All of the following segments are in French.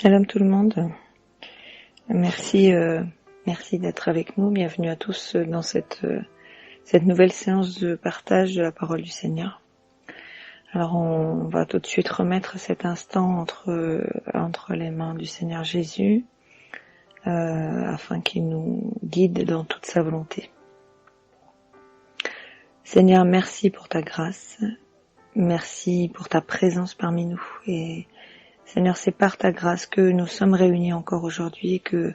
Shalom tout le monde. Merci d'être avec nous. Bienvenue à tous dans cette nouvelle séance de partage de la parole du Seigneur. Alors on va tout de suite remettre cet instant entre les mains du Seigneur Jésus afin qu'il nous guide dans toute sa volonté. Seigneur, merci pour ta grâce. Merci pour ta présence parmi nous. Et Seigneur, c'est par ta grâce que nous sommes réunis encore aujourd'hui et que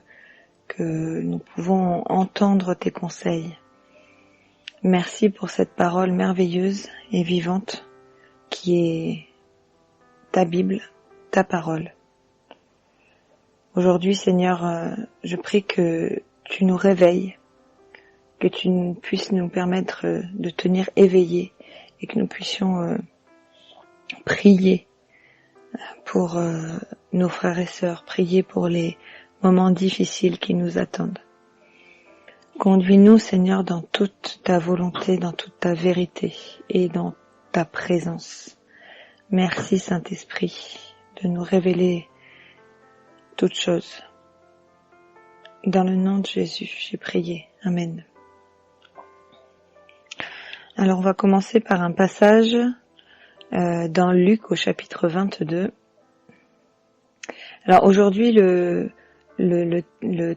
nous pouvons entendre tes conseils. Merci pour cette parole merveilleuse et vivante qui est ta Bible, ta parole. Aujourd'hui, Seigneur, je prie que tu nous réveilles, que tu puisses nous permettre de tenir éveillés et que nous puissions prier pour nos frères et sœurs, prier pour les moments difficiles qui nous attendent. Conduis-nous, Seigneur, dans toute ta volonté, dans toute ta vérité et dans ta présence. Merci, Saint-Esprit, de nous révéler toutes choses. Dans le nom de Jésus, j'ai prié. Amen. Alors, on va commencer par un passage dans Luc au chapitre 22. Alors aujourd'hui le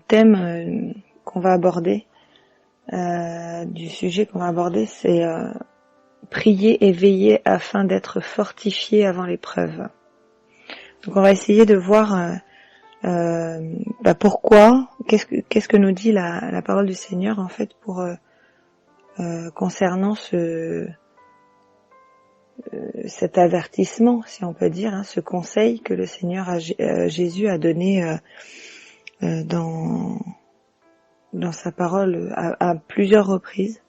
thème qu'on va aborder, du sujet qu'on va aborder, c'est prier et veiller afin d'être fortifié avant l'épreuve. Donc on va essayer de voir pourquoi, qu'est-ce que nous dit la parole du Seigneur en fait pour concernant cet avertissement, si on peut dire, ce conseil que le Seigneur Jésus a donné dans sa parole à plusieurs reprises.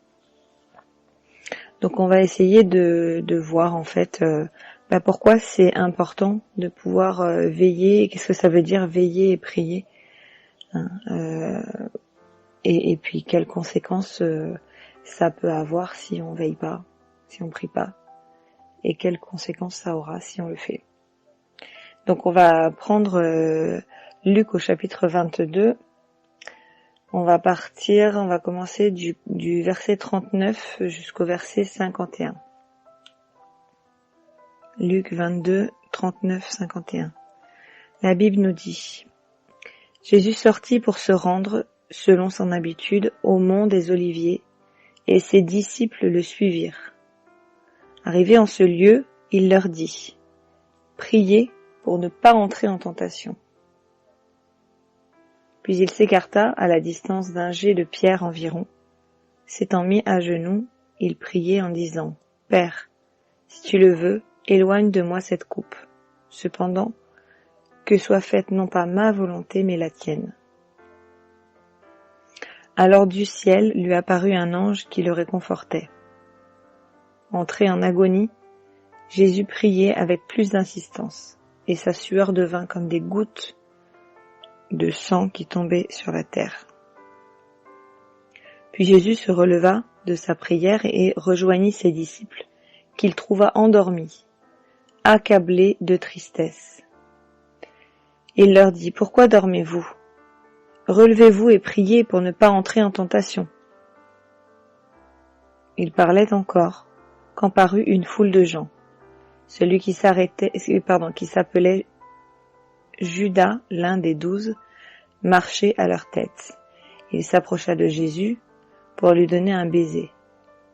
Donc on va essayer de voir en fait pourquoi c'est important de pouvoir veiller, qu'est-ce que ça veut dire veiller et prier, et puis quelles conséquences ça peut avoir si on veille pas, si on prie pas. Et quelles conséquences ça aura si on le fait. Donc on va prendre Luc au chapitre 22. On va commencer du verset 39 jusqu'au verset 51. Luc 22, 39, 51. La Bible nous dit: Jésus sortit pour se rendre, selon son habitude, au mont des Oliviers, et ses disciples le suivirent. Arrivé en ce lieu, il leur dit: Priez pour ne pas entrer en tentation. Puis il s'écarta à la distance d'un jet de pierre environ. S'étant mis à genoux, il priait en disant: Père, si tu le veux, éloigne de moi cette coupe. Cependant, que soit faite non pas ma volonté, mais la tienne. Alors du ciel lui apparut un ange qui le réconfortait. Entré en agonie, Jésus priait avec plus d'insistance, et sa sueur devint comme des gouttes de sang qui tombaient sur la terre. Puis Jésus se releva de sa prière et rejoignit ses disciples, qu'il trouva endormis, accablés de tristesse. Il leur dit: Pourquoi dormez-vous? Relevez-vous et priez pour ne pas entrer en tentation. Il parlait encore, quand parut une foule de gens. Celui qui s'appelait Judas, l'un des 12, marchait à leur tête. Il s'approcha de Jésus pour lui donner un baiser.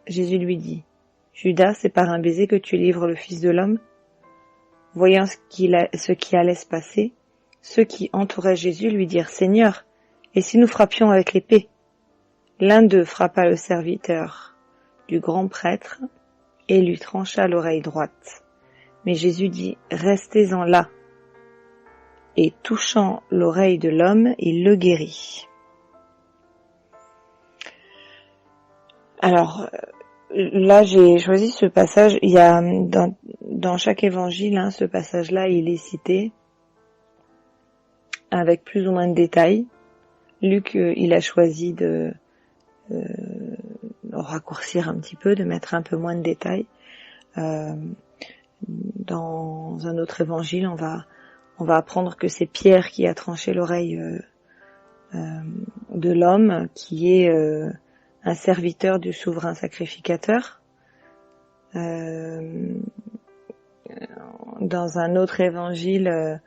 Jésus lui dit: Judas, c'est par un baiser que tu livres le Fils de l'homme? Voyant ce qui allait se passer, ceux qui entouraient Jésus lui dirent: Seigneur, et si nous frappions avec l'épée? L'un d'eux frappa le serviteur du grand prêtre et lui trancha l'oreille droite. Mais Jésus dit: Restez-en là. Et touchant l'oreille de l'homme, il le guérit. Alors, là, j'ai choisi ce passage. Il y a dans chaque évangile, ce passage-là, il est cité avec plus ou moins de détails. Luc, il a choisi de raccourcir un petit peu, de mettre un peu moins de détails. Dans un autre évangile, on va on va apprendre que c'est Pierre qui a tranché l'oreille de l'homme, qui est un serviteur du souverain sacrificateur. Dans un autre évangile,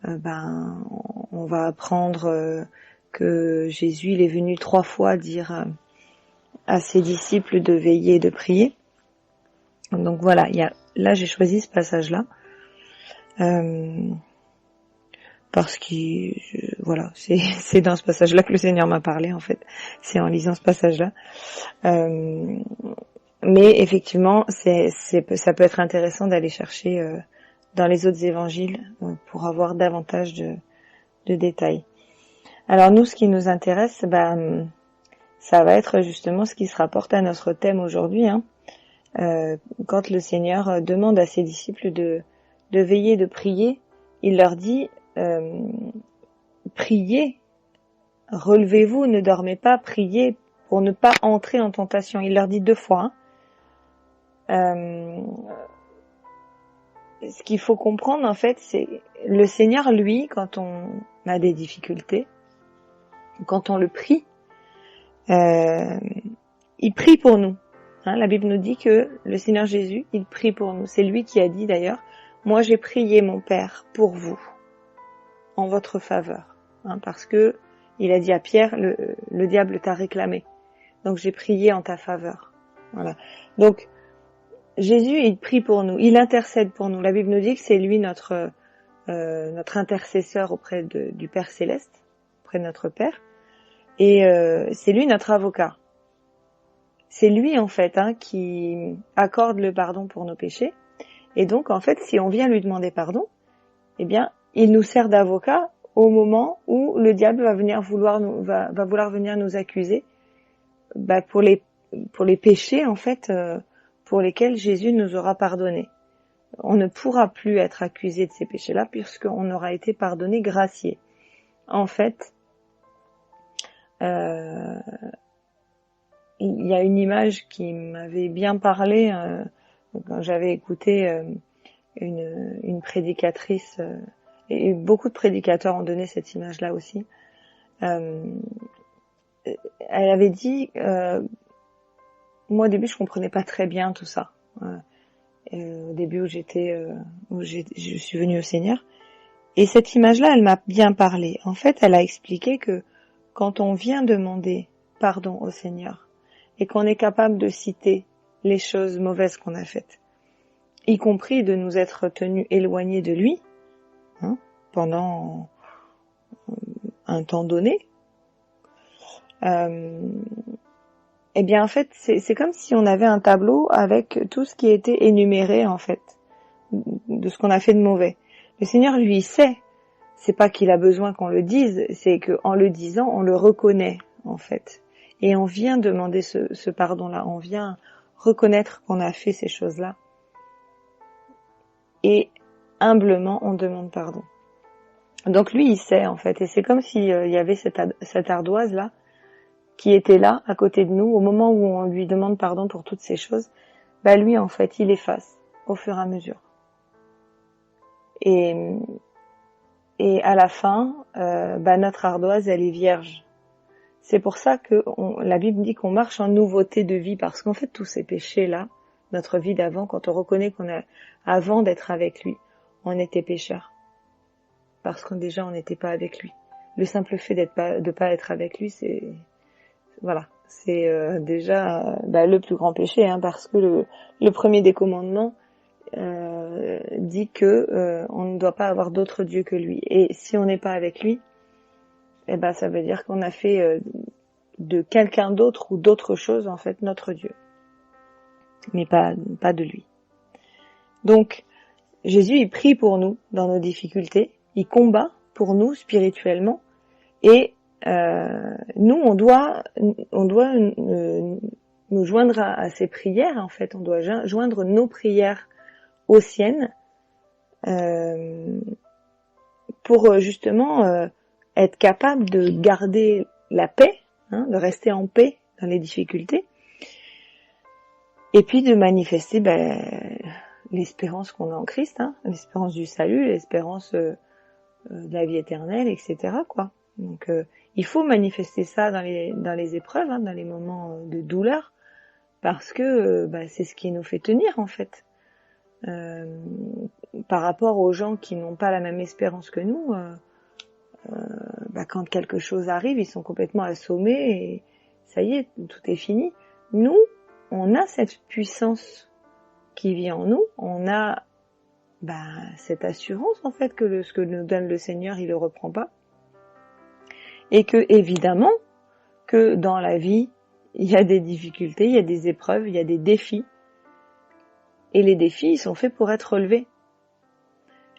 on va apprendre que Jésus il est venu 3 fois dire à ses disciples de veiller et de prier. Donc voilà, là j'ai choisi ce passage-là parce que voilà, c'est dans ce passage-là que le Seigneur m'a parlé en fait. C'est en lisant ce passage-là. Mais effectivement, ça peut être intéressant d'aller chercher dans les autres évangiles pour avoir davantage de détails. Alors nous, ce qui nous intéresse, ça va être justement ce qui se rapporte à notre thème aujourd'hui. Quand le Seigneur demande à ses disciples de veiller, de prier, il leur dit priez, relevez-vous, ne dormez pas, priez pour ne pas entrer en tentation. Il leur dit 2 fois. Ce qu'il faut comprendre en fait, c'est le Seigneur, lui, quand on a des difficultés, quand on le prie, il prie pour nous. La Bible nous dit que le Seigneur Jésus, il prie pour nous. C'est lui qui a dit d'ailleurs, moi j'ai prié mon Père pour vous, en votre faveur. Parce que il a dit à Pierre, le diable t'a réclamé. Donc j'ai prié en ta faveur. Voilà. Donc Jésus, il prie pour nous, il intercède pour nous. La Bible nous dit que c'est lui notre intercesseur auprès du Père Céleste, auprès de notre Père. Et c'est lui notre avocat. C'est lui en fait qui accorde le pardon pour nos péchés. Et donc en fait, si on vient lui demander pardon, eh bien, il nous sert d'avocat au moment où le diable va vouloir venir nous accuser pour les péchés en fait pour lesquels Jésus nous aura pardonné. On ne pourra plus être accusé de ces péchés-là puisqu'on aura été pardonné, gracié. En fait, il y a une image qui m'avait bien parlé quand j'avais écouté une prédicatrice, et beaucoup de prédicateurs ont donné cette image-là aussi. Elle avait dit, moi au début je comprenais pas très bien tout ça. Au début où je suis venue au Seigneur, et cette image-là, elle m'a bien parlé. En fait, elle a expliqué que quand on vient demander pardon au Seigneur et qu'on est capable de citer les choses mauvaises qu'on a faites, y compris de nous être tenus éloignés de lui pendant un temps donné, eh bien en fait c'est comme si on avait un tableau avec tout ce qui était énuméré en fait de ce qu'on a fait de mauvais. Le Seigneur lui il sait, c'est pas qu'il a besoin qu'on le dise, c'est que en le disant on le reconnaît en fait, et on vient demander ce pardon-là, on vient reconnaître qu'on a fait ces choses-là, et humblement on demande pardon. Donc lui il sait en fait, et c'est comme s'il y avait cette ardoise là qui était là à côté de nous au moment où on lui demande pardon pour toutes ces choses. Lui en fait il efface au fur et à mesure, et à la fin notre ardoise elle est vierge. C'est pour ça que la Bible dit qu'on marche en nouveauté de vie, parce qu'en fait tous ces péchés là, notre vie d'avant, quand on reconnaît avant d'être avec lui, on était pécheurs. Parce que déjà on n'était pas avec lui. Le simple fait de pas être avec lui, c'est déjà le plus grand péché, parce que le premier des commandements dit que on ne doit pas avoir d'autre Dieu que lui. Et si on n'est pas avec lui, ça veut dire qu'on a fait de quelqu'un d'autre ou d'autre chose en fait notre Dieu, mais pas de lui. Donc Jésus il prie pour nous dans nos difficultés, il combat pour nous spirituellement, et nous on doit nous joindre à ses prières en fait, on doit joindre nos prières aux siennes pour justement être capable de garder la paix, de rester en paix dans les difficultés, et puis de manifester l'espérance qu'on a en Christ, l'espérance du salut, l'espérance de la vie éternelle, etc., quoi. Donc, il faut manifester ça dans les épreuves, hein, dans les moments de douleur, parce que c'est ce qui nous fait tenir, en fait. Par rapport aux gens qui n'ont pas la même espérance que nous, quand quelque chose arrive, ils sont complètement assommés et ça y est, tout est fini. Nous, on a cette puissance qui vit en nous, on a cette assurance en fait que ce que nous donne le Seigneur, il le reprend pas. Et que évidemment que dans la vie, il y a des difficultés, il y a des épreuves, il y a des défis. Et les défis, ils sont faits pour être relevés.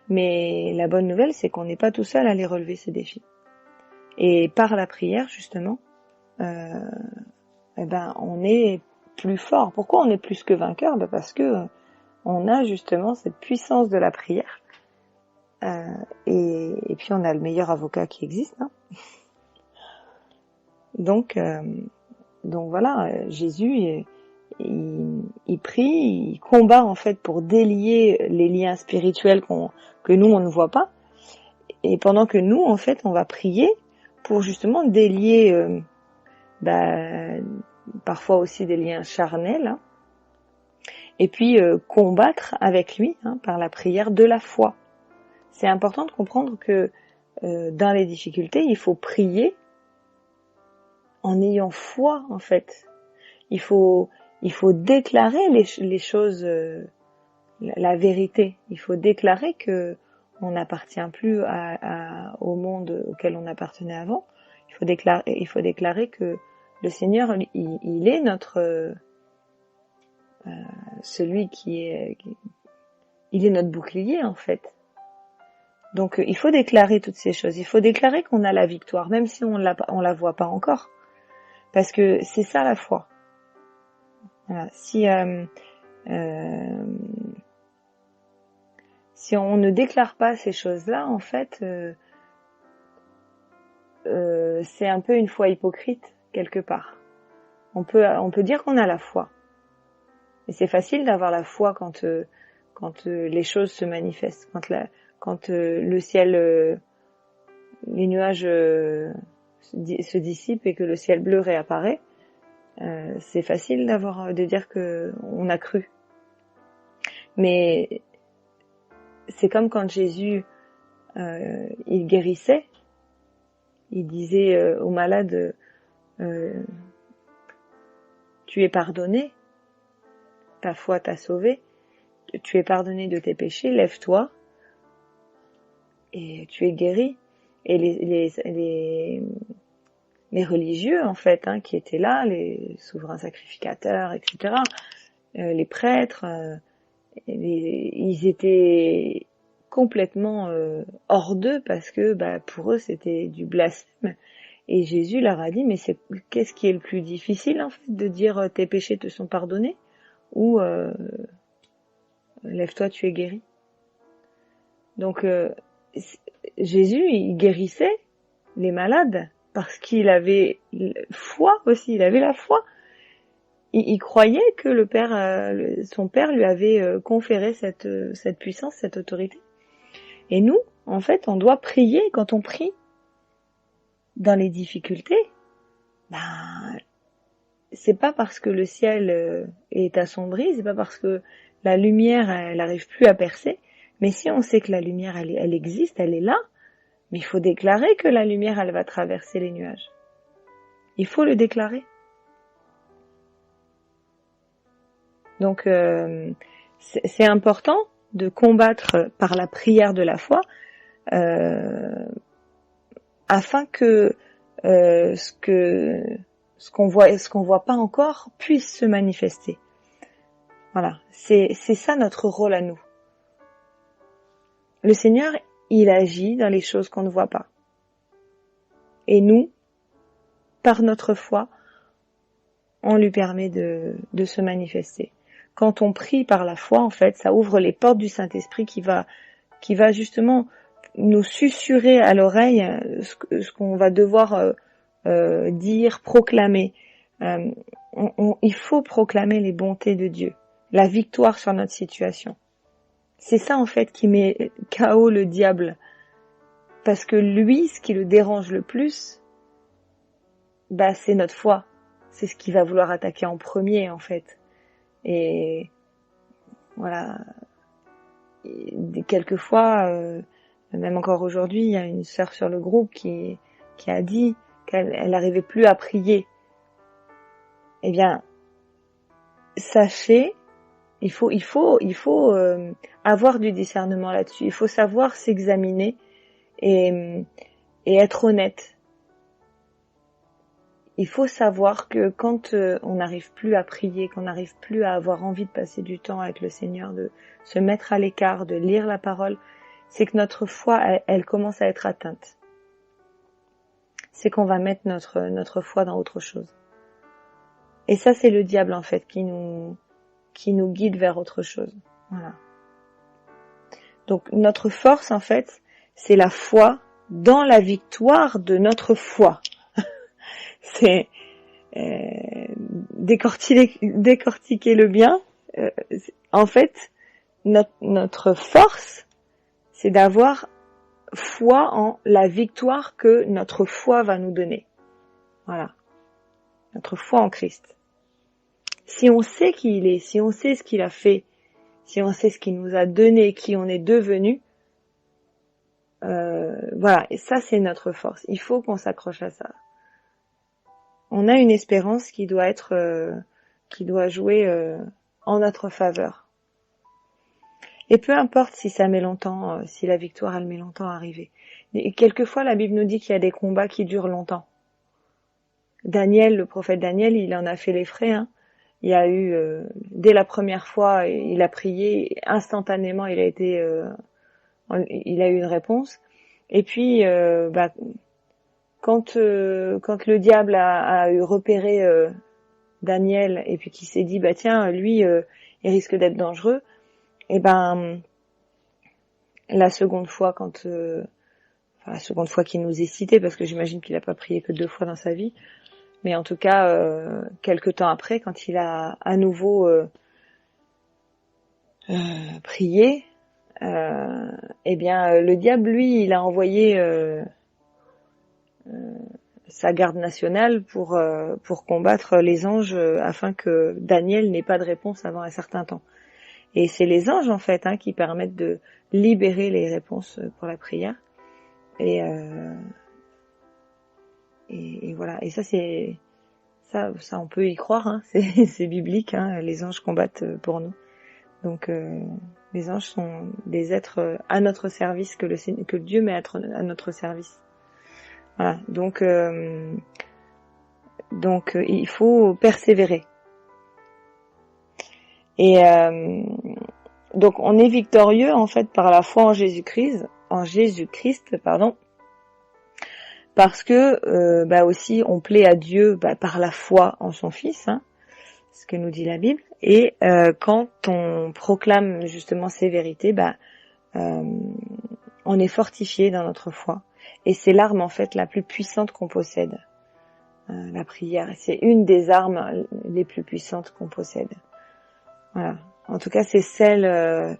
Mais la bonne nouvelle, c'est qu'on n'est pas tout seul à les relever, ces défis. Et par la prière, justement, on est plus fort. Pourquoi on est plus que vainqueur ? Parce que on a justement cette puissance de la prière. Et puis on a le meilleur avocat qui existe. Hein. Donc voilà, Jésus, il prie, il combat en fait pour délier les liens spirituels que nous on ne voit pas. Et pendant que nous en fait on va prier pour justement délier parfois aussi des liens charnels, hein, et puis combattre avec lui par la prière de la foi. C'est important de comprendre que dans les difficultés, il faut prier en ayant foi en fait. Il faut déclarer les choses, la vérité. Il faut déclarer que on n'appartient plus au monde auquel on appartenait avant. Il faut déclarer que le Seigneur, il est notre celui il est notre bouclier en fait. Donc il faut déclarer toutes ces choses. Il faut déclarer qu'on a la victoire, même si on la voit pas encore, parce que c'est ça la foi. Voilà. Si on ne déclare pas ces choses-là, en fait, c'est un peu une foi hypocrite quelque part. On peut dire qu'on a la foi, et c'est facile d'avoir la foi quand les choses se manifestent, quand le ciel, les nuages se dissipent et que le ciel bleu réapparaît. C'est facile de dire que on a cru. Mais c'est comme quand Jésus il guérissait, il disait aux malades tu es pardonné, ta foi t'a sauvé, tu es pardonné de tes péchés, lève-toi et tu es guéri. Et les religieux en fait qui étaient là, les souverains sacrificateurs, etc., les prêtres, ils étaient complètement hors d'eux parce que pour eux c'était du blasphème. Et Jésus leur a dit, mais qu'est-ce qui est le plus difficile en fait, de dire tes péchés te sont pardonnés ou lève-toi, tu es guéri. Donc Jésus, il guérissait les malades parce qu'il avait foi aussi, il avait la foi. Il croyait que son père lui avait conféré cette puissance, cette autorité. Et nous, en fait, on doit prier. Quand on prie dans les difficultés, c'est pas parce que le ciel est assombri, c'est pas parce que la lumière, elle n'arrive plus à percer, mais si on sait que la lumière, elle existe, elle est là, mais il faut déclarer que la lumière, elle va traverser les nuages. Il faut le déclarer. Donc, c'est important de combattre par la prière de la foi, afin que ce qu'on voit pas encore puisse se manifester. Voilà, c'est ça notre rôle à nous. Le Seigneur, il agit dans les choses qu'on ne voit pas. Et nous, par notre foi, on lui permet de se manifester. Quand on prie par la foi, en fait, ça ouvre les portes du Saint-Esprit qui va justement nous susurrer à l'oreille ce qu'on va devoir dire, proclamer. Il faut proclamer les bontés de Dieu, la victoire sur notre situation. C'est ça en fait qui met KO le diable. parce que lui, ce qui le dérange le plus, c'est notre foi. C'est ce qu'il va vouloir attaquer en premier, en fait. Et voilà. Et quelquefois, même encore aujourd'hui, il y a une sœur sur le groupe qui a dit qu'elle n'arrivait plus à prier. Eh bien, sachez, il faut avoir du discernement là-dessus. Il faut savoir s'examiner et être honnête. Il faut savoir que quand on n'arrive plus à prier, qu'on n'arrive plus à avoir envie de passer du temps avec le Seigneur, de se mettre à l'écart, de lire la parole, c'est que notre foi, elle commence à être atteinte. C'est qu'on va mettre notre foi dans autre chose. Et ça, c'est le diable, en fait, qui nous guide vers autre chose. Voilà. Donc, notre force, en fait, c'est la foi dans la victoire de notre foi. C'est décortiquer le bien. En fait, notre force, c'est d'avoir foi en la victoire que notre foi va nous donner. Voilà. Notre foi en Christ. Si on sait qui il est, si on sait ce qu'il a fait, si on sait ce qu'il nous a donné, qui on est devenu, voilà. Et ça, c'est notre force. Il faut qu'on s'accroche à ça. On a une espérance qui doit jouer en notre faveur. Et peu importe si ça met longtemps, si la victoire elle met longtemps à arriver. Et quelquefois, la Bible nous dit qu'il y a des combats qui durent longtemps. Daniel, le prophète Daniel, il en a fait les frais. Hein. Il y a eu, dès la première fois, il a prié, instantanément, il a eu une réponse. Et puis, quand le diable a eu repéré Daniel et puis qu'il s'est dit tiens, lui il risque d'être dangereux, et la seconde fois la seconde fois qu'il nous est cité, parce que j'imagine qu'il n'a pas prié que 2 fois dans sa vie, mais en tout cas quelque temps après, quand il a à nouveau prié, le diable, lui, il a envoyé sa garde nationale pour combattre les anges afin que Daniel n'ait pas de réponse avant un certain temps. Et c'est les anges en fait qui permettent de libérer les réponses pour la prière. Et voilà. Et ça c'est ça on peut y croire. C'est biblique. Les anges combattent pour nous. Donc les anges sont des êtres à notre service que Dieu met à notre service. Voilà, donc il faut persévérer. Et donc on est victorieux en fait par la foi en Jésus-Christ, parce que aussi on plaît à Dieu par la foi en son Fils, ce que nous dit la Bible. Et quand on proclame justement ces vérités, on est fortifié dans notre foi. Et c'est l'arme en fait la plus puissante qu'on possède, la prière. C'est une des armes les plus puissantes qu'on possède. Voilà. En tout cas, c'est celle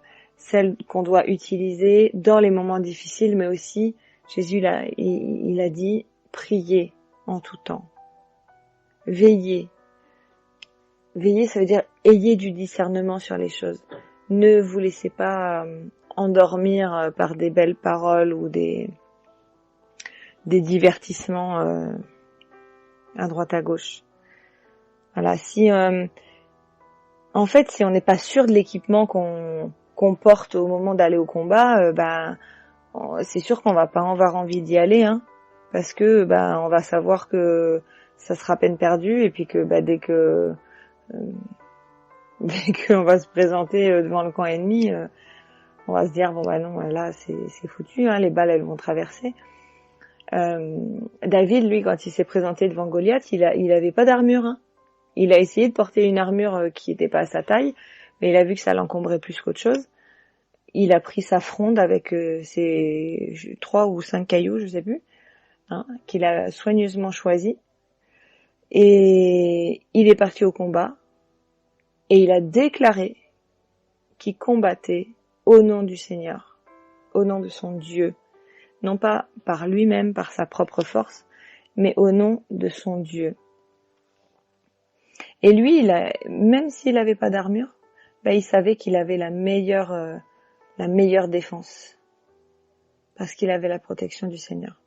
qu'on doit utiliser dans les moments difficiles, mais aussi Jésus il a dit priez en tout temps, veillez. Veillez, ça veut dire ayez du discernement sur les choses. Ne vous laissez pas endormir par des belles paroles ou des divertissements à droite à gauche. Voilà, si en fait si on n'est pas sûr de l'équipement qu'on porte au moment d'aller au combat, c'est sûr qu'on va pas avoir envie d'y aller, parce que on va savoir que ça sera peine perdue et puis que dès qu'on va se présenter devant le camp ennemi, on va se dire non, là c'est foutu, les balles elles vont traverser. David, lui, quand il s'est présenté devant Goliath, il avait pas d'armure. Il a essayé de porter une armure qui était pas à sa taille, mais il a vu que ça l'encombrait plus qu'autre chose. Il a pris sa fronde avec ses 3 ou 5 cailloux, je sais plus, qu'il a soigneusement choisi. Et il est parti au combat et il a déclaré qu'il combattait au nom du Seigneur, au nom de son Dieu. non pas par lui-même, par sa propre force, mais au nom de son Dieu. Et lui, même s'il n'avait pas d'armure, il savait qu'il avait la meilleure défense, parce qu'il avait la protection du Seigneur.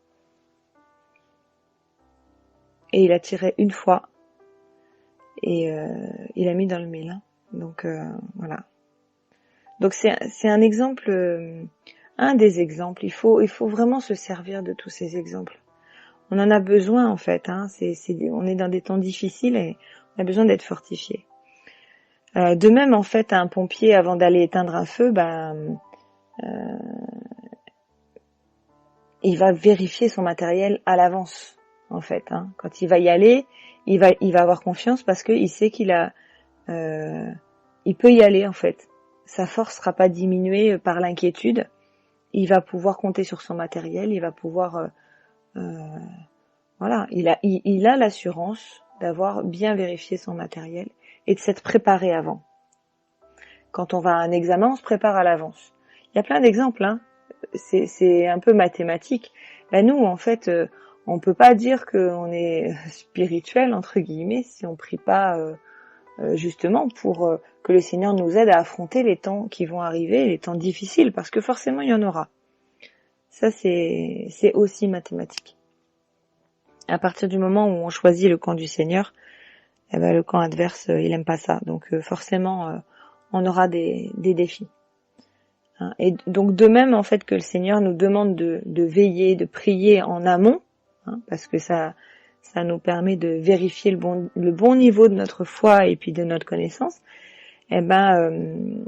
Et il a tiré une fois, et il a mis dans le mille. Donc voilà. Donc c'est un exemple, un des exemples. Il faut vraiment se servir de tous ces exemples. On en a besoin en fait. On est dans des temps difficiles et on a besoin d'être fortifié. De même en fait, un pompier avant d'aller éteindre un feu, il va vérifier son matériel à l'avance en fait. Quand il va y aller, il va avoir confiance parce qu'il sait il peut y aller en fait. Sa force sera pas diminuée par l'inquiétude. Il va pouvoir compter sur son matériel. Il va pouvoir, voilà, il a l'assurance d'avoir bien vérifié son matériel et de s'être préparé avant. Quand on va à un examen, on se prépare à l'avance. Il y a plein d'exemples. C'est un peu mathématique. Nous, en fait, on peut pas dire qu'on est spirituel entre guillemets si on prie pas. Justement pour que le Seigneur nous aide à affronter les temps qui vont arriver, les temps difficiles, parce que forcément il y en aura. Ça c'est aussi mathématique. À partir du moment où on choisit le camp du Seigneur, le camp adverse il aime pas ça, donc forcément on aura des défis. Et donc de même en fait que le Seigneur nous demande de veiller, de prier en amont, parce que ça nous permet de vérifier le bon niveau de notre foi et puis de notre connaissance. Même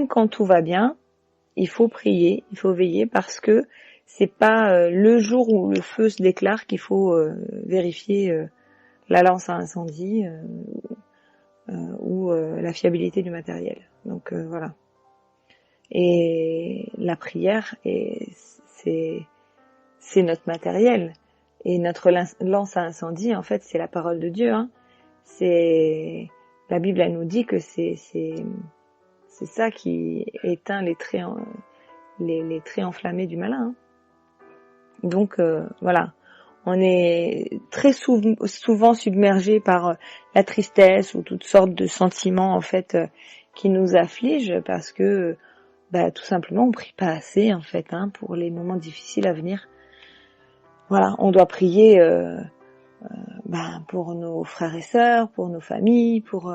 quand tout va bien, il faut prier, il faut veiller parce que c'est pas le jour où le feu se déclare qu'il faut vérifier la lance à incendie ou la fiabilité du matériel. Donc voilà. Et la prière, c'est notre matériel. Et notre lance à incendie, en fait, c'est la parole de Dieu. La Bible, elle nous dit que c'est ça qui éteint les traits enflammés du malin. Donc voilà, on est très souvent submergé par la tristesse ou toutes sortes de sentiments en fait qui nous affligent parce que tout simplement on prie pas assez en fait pour les moments difficiles à venir. Voilà, on doit prier pour nos frères et sœurs, pour nos familles, pour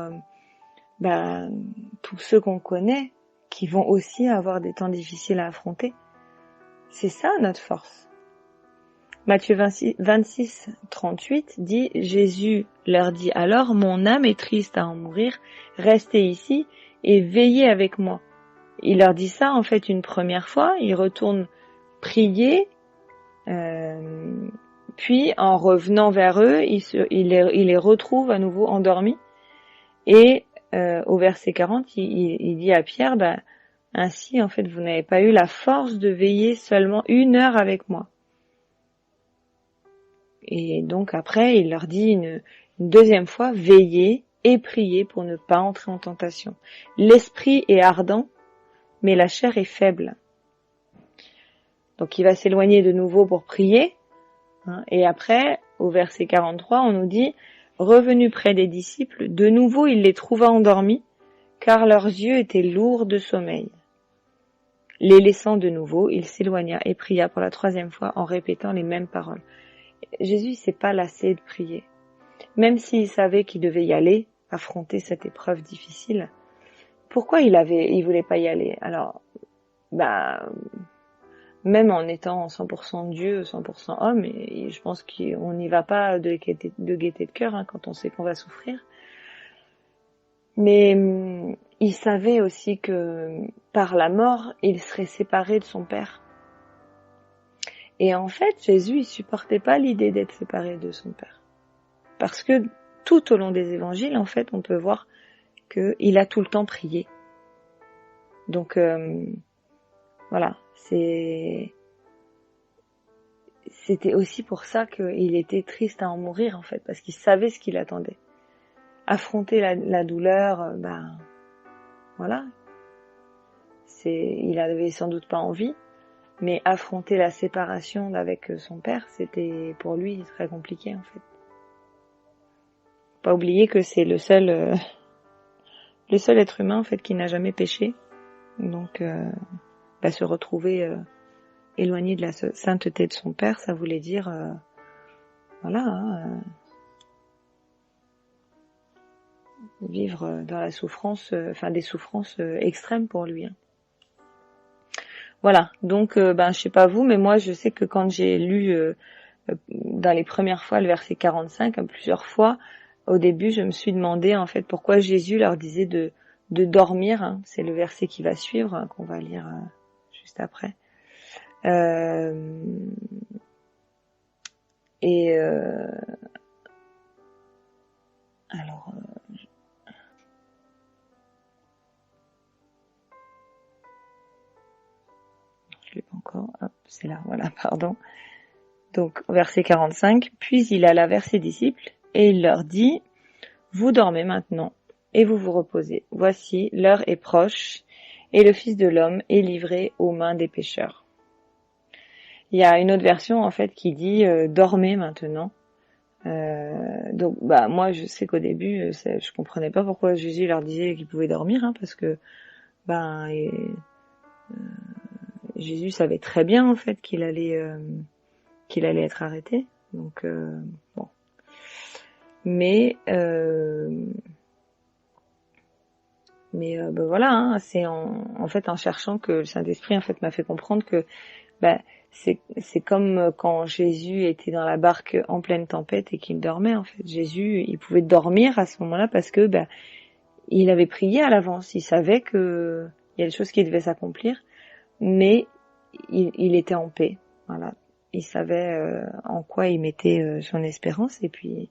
tous ceux qu'on connaît qui vont aussi avoir des temps difficiles à affronter. C'est ça notre force. Matthieu 26, 38 dit, Jésus leur dit alors, mon âme est triste à en mourir, restez ici et veillez avec moi. Il leur dit ça en fait une première fois, il retourne prier, puis en revenant vers eux, il les retrouve à nouveau endormis et au verset 40, il dit à Pierre, ainsi en fait vous n'avez pas eu la force de veiller seulement 1 heure avec moi. Et donc après, il leur dit une deuxième fois, veillez et priez pour ne pas entrer en tentation. L'esprit est ardent, mais la chair est faible. Donc il va s'éloigner de nouveau pour prier. Et après, au verset 43, on nous dit, revenu près des disciples, de nouveau il les trouva endormis, car leurs yeux étaient lourds de sommeil. Les laissant de nouveau, il s'éloigna et pria pour la 3e fois en répétant les mêmes paroles. Jésus s'est pas lassé de prier. Même s'il savait qu'il devait y aller, affronter cette épreuve difficile, pourquoi il voulait pas y aller? Alors, même en étant 100% Dieu, 100% homme, et je pense qu'on n'y va pas de gaieté de cœur quand on sait qu'on va souffrir. Mais il savait aussi que par la mort, il serait séparé de son Père. Et en fait, Jésus, il supportait pas l'idée d'être séparé de son Père. Parce que tout au long des évangiles, en fait, on peut voir qu'il a tout le temps prié. Donc, voilà, c'était aussi pour ça qu'il était triste à en mourir, en fait, parce qu'il savait ce qu'il attendait. Affronter la douleur, voilà. Il avait sans doute pas envie, Mais affronter la séparation avec son père, c'était pour lui très compliqué en fait. Pas oublier que c'est le seul être humain en fait qui n'a jamais péché. Donc se retrouver éloigné de la sainteté de son père, ça voulait dire vivre dans la souffrance, des souffrances extrêmes pour lui. Voilà, donc je sais pas vous, mais moi je sais que quand j'ai lu dans les premières fois le verset 45, plusieurs fois, au début je me suis demandé en fait pourquoi Jésus leur disait de dormir, c'est le verset qui va suivre, qu'on va lire juste après. Je l'ai pas encore, hop, c'est là, voilà, pardon. Donc, verset 45, puis il alla vers ses disciples, et il leur dit, vous dormez maintenant, et vous vous reposez. Voici, l'heure est proche, et le Fils de l'homme est livré aux mains des pécheurs. Il y a une autre version, en fait, qui dit, dormez maintenant. Donc, moi, je sais qu'au début, je comprenais pas pourquoi Jésus leur disait qu'ils pouvaient dormir, parce que, Jésus savait très bien, en fait, qu'il allait être arrêté. Donc, bon. Mais voilà, c'est en fait en cherchant que le Saint-Esprit en fait m'a fait comprendre que c'est comme quand Jésus était dans la barque en pleine tempête et qu'il dormait en fait. Jésus, il pouvait dormir à ce moment-là parce que il avait prié à l'avance, il savait que il y a des choses qui devaient s'accomplir, mais il était en paix. Voilà, il savait en quoi il mettait son espérance et puis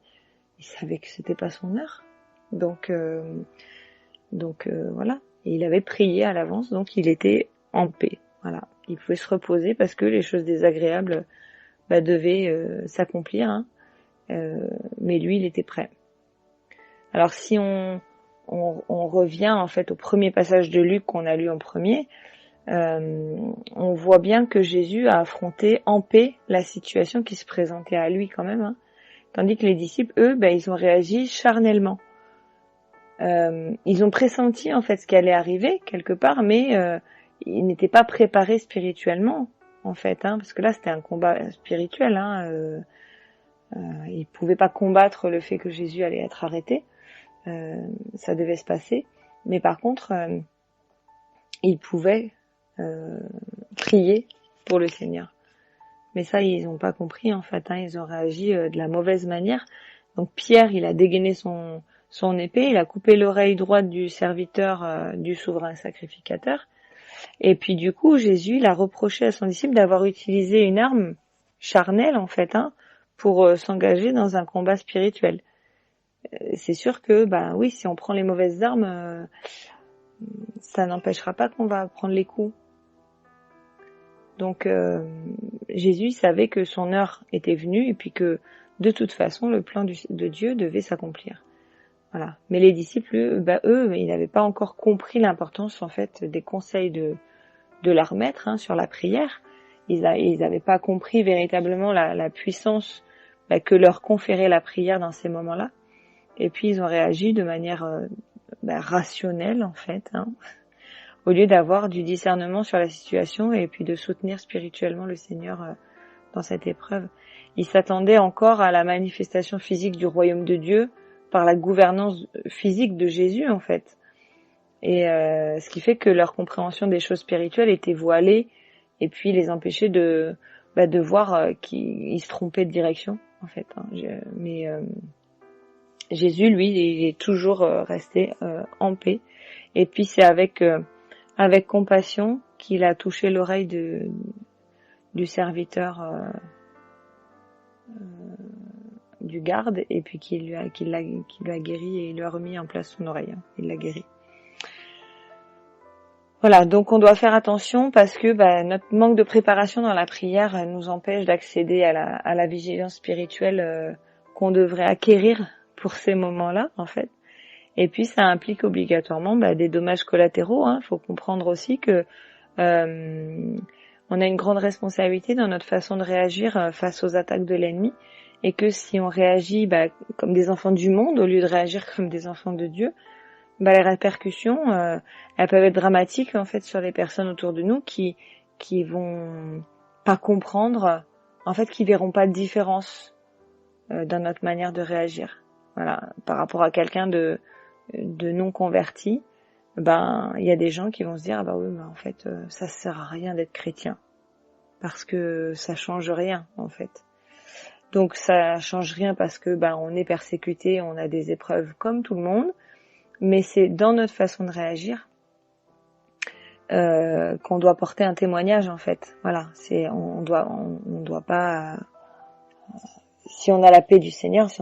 il savait que c'était pas son heure. Donc voilà. Et il avait prié à l'avance, donc il était en paix. Voilà. Il pouvait se reposer parce que les choses désagréables devaient s'accomplir. Mais lui, il était prêt. Alors si on revient en fait au premier passage de Luc qu'on a lu en premier, on voit bien que Jésus a affronté en paix la situation qui se présentait à lui quand même. Tandis que les disciples, eux, ils ont réagi charnellement. Ils ont pressenti en fait ce qui allait arriver quelque part, mais ils n'étaient pas préparés spirituellement en fait, parce que là c'était un combat spirituel. Ils pouvaient pas combattre le fait que Jésus allait être arrêté, ça devait se passer, mais par contre ils pouvaient crier pour le Seigneur. Mais ça ils n'ont pas compris en fait, ils ont réagi de la mauvaise manière. Donc Pierre, il a dégainé son épée, il a coupé l'oreille droite du serviteur du souverain sacrificateur. Et puis du coup, Jésus, il a reproché à son disciple d'avoir utilisé une arme charnelle en fait, pour s'engager dans un combat spirituel. C'est sûr que, oui, si on prend les mauvaises armes, ça n'empêchera pas qu'on va prendre les coups. Donc Jésus savait que son heure était venue et puis que de toute façon, le plan de Dieu devait s'accomplir. Voilà. Mais les disciples, eux, ils n'avaient pas encore compris l'importance en fait des conseils de leur maître sur la prière. Ils n'avaient pas compris véritablement la puissance que leur conférait la prière dans ces moments-là. Et puis ils ont réagi de manière rationnelle en fait, au lieu d'avoir du discernement sur la situation et puis de soutenir spirituellement le Seigneur dans cette épreuve. Ils s'attendaient encore à la manifestation physique du royaume de Dieu par la gouvernance physique de Jésus en fait. Et ce qui fait que leur compréhension des choses spirituelles était voilée et puis les empêchait de voir qu'ils se trompaient de direction en fait. Mais Jésus, lui, il est toujours resté en paix. Et puis c'est avec compassion qu'il a touché l'oreille du serviteur du garde et puis qu'il lui a guéri et il lui a remis en place son oreille. Il l'a guéri. Voilà, donc on doit faire attention parce que notre manque de préparation dans la prière nous empêche d'accéder à la vigilance spirituelle qu'on devrait acquérir pour ces moments-là, en fait. Et puis ça implique obligatoirement des dommages collatéraux. Faut comprendre aussi que on a une grande responsabilité dans notre façon de réagir face aux attaques de l'ennemi, et que si on réagit comme des enfants du monde au lieu de réagir comme des enfants de Dieu, les répercussions elles peuvent être dramatiques en fait sur les personnes autour de nous qui vont pas comprendre, en fait qui verront pas de différence dans notre manière de réagir. Voilà, par rapport à quelqu'un de non converti, il y a des gens qui vont se dire en fait ça sert à rien d'être chrétien parce que ça change rien en fait. Donc ça change rien parce que on est persécuté, on a des épreuves comme tout le monde, mais c'est dans notre façon de réagir qu'on doit porter un témoignage en fait. Voilà, on doit pas, si on a la paix du Seigneur, si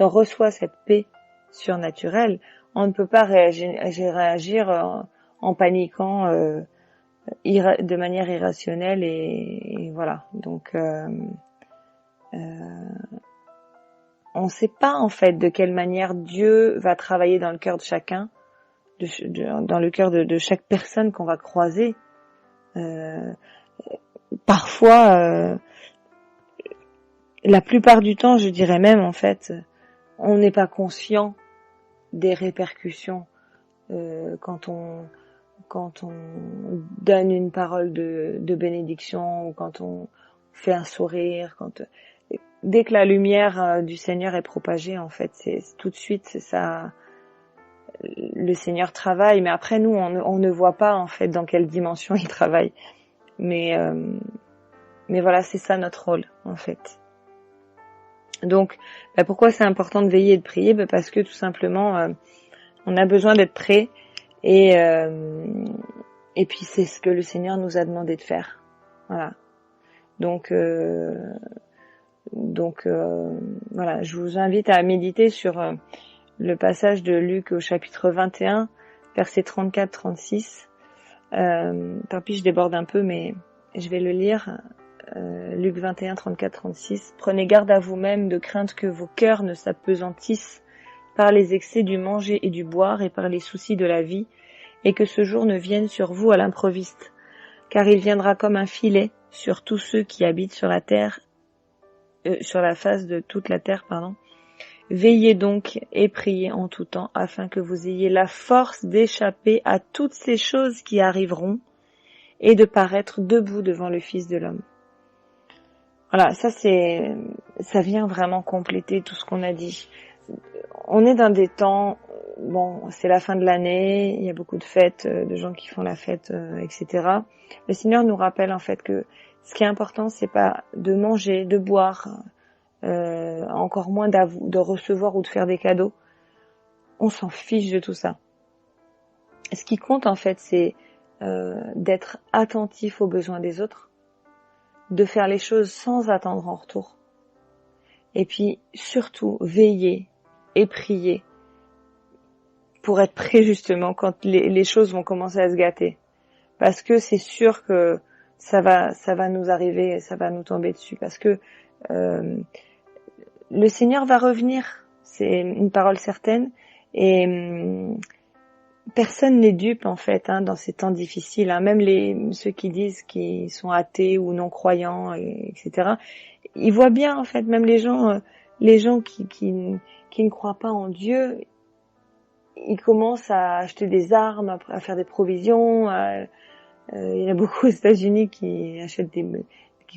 on reçoit cette paix surnaturelle, on ne peut pas réagir en paniquant de manière irrationnelle et voilà. Donc on ne sait pas en fait de quelle manière Dieu va travailler dans le cœur de chacun, dans le cœur de chaque personne qu'on va croiser. Parfois, la plupart du temps, je dirais même en fait, on n'est pas conscient des répercussions quand on donne une parole de bénédiction ou quand on fait un sourire, dès que la lumière du Seigneur est propagée, en fait, c'est tout de suite, c'est ça. Le Seigneur travaille, mais après nous, on ne voit pas en fait dans quelle dimension il travaille. Mais voilà, c'est ça notre rôle en fait. Donc, pourquoi c'est important de veiller et de prier ? Parce que tout simplement, on a besoin d'être prêt et puis c'est ce que le Seigneur nous a demandé de faire. Voilà. Donc voilà, je vous invite à méditer sur le passage de Luc au chapitre 21, versets 34-36. Tant pis, je déborde un peu, mais je vais le lire. Luc 21, 34-36. Prenez garde à vous-même, de crainte que vos cœurs ne s'apesantissent par les excès du manger et du boire et par les soucis de la vie, et que ce jour ne vienne sur vous à l'improviste, car il viendra comme un filet sur tous ceux qui habitent sur la terre, sur la face de toute la terre, pardon. Veillez donc et priez en tout temps, afin que vous ayez la force d'échapper à toutes ces choses qui arriveront et de paraître debout devant le Fils de l'homme. Voilà, ça vient vraiment compléter tout ce qu'on a dit. On est dans des temps, c'est la fin de l'année, il y a beaucoup de fêtes, de gens qui font la fête, etc. Le Seigneur nous rappelle en fait que ce qui est important, c'est pas de manger, de boire, encore moins de recevoir ou de faire des cadeaux. On s'en fiche de tout ça. Ce qui compte en fait, c'est d'être attentif aux besoins des autres, de faire les choses sans attendre en retour. Et puis surtout, veiller et prier pour être prêt justement quand les choses vont commencer à se gâter. Parce que c'est sûr que ça va nous arriver, ça va nous tomber dessus. Parce que le Seigneur va revenir, c'est une parole certaine. Et personne n'est dupe en fait dans ces temps difficiles. Même ceux qui disent qu'ils sont athées ou non croyants, etc. Ils voient bien en fait, même les gens qui ne croient pas en Dieu, ils commencent à acheter des armes, à faire des provisions. Il y en a beaucoup aux États-Unis qui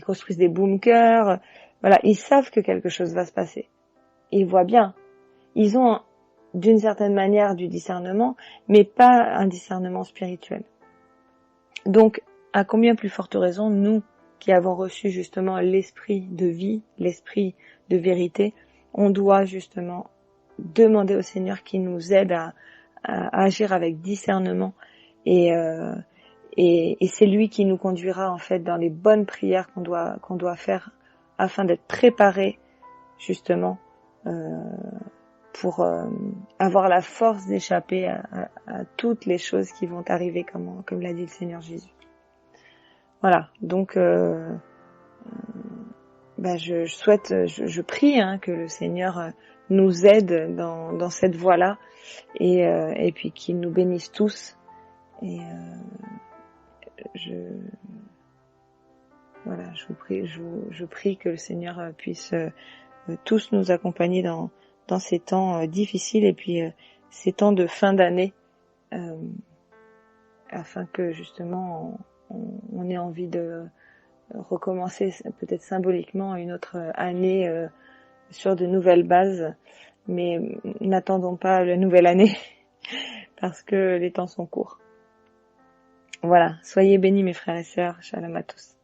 construisent des bunkers. Voilà, ils savent que quelque chose va se passer. Ils voient bien. Ils ont d'une certaine manière du discernement, mais pas un discernement spirituel. Donc, à combien plus forte raison, nous qui avons reçu justement l'esprit de vie, l'esprit de vérité, on doit justement demander au Seigneur qu'il nous aide à agir avec discernement et c'est lui qui nous conduira en fait dans les bonnes prières qu'on doit faire afin d'être préparés justement pour avoir la force d'échapper à toutes les choses qui vont arriver comme l'a dit le Seigneur Jésus. Voilà, donc je prie que le Seigneur nous aide dans cette voie-là et puis qu'il nous bénisse tous. Et voilà, je prie que le Seigneur puisse tous nous accompagner dans ces temps difficiles et puis ces temps de fin d'année, afin que justement on ait envie de recommencer peut-être symboliquement une autre année sur de nouvelles bases, mais n'attendons pas la nouvelle année parce que les temps sont courts. Voilà, soyez bénis mes frères et sœurs, shalom à tous.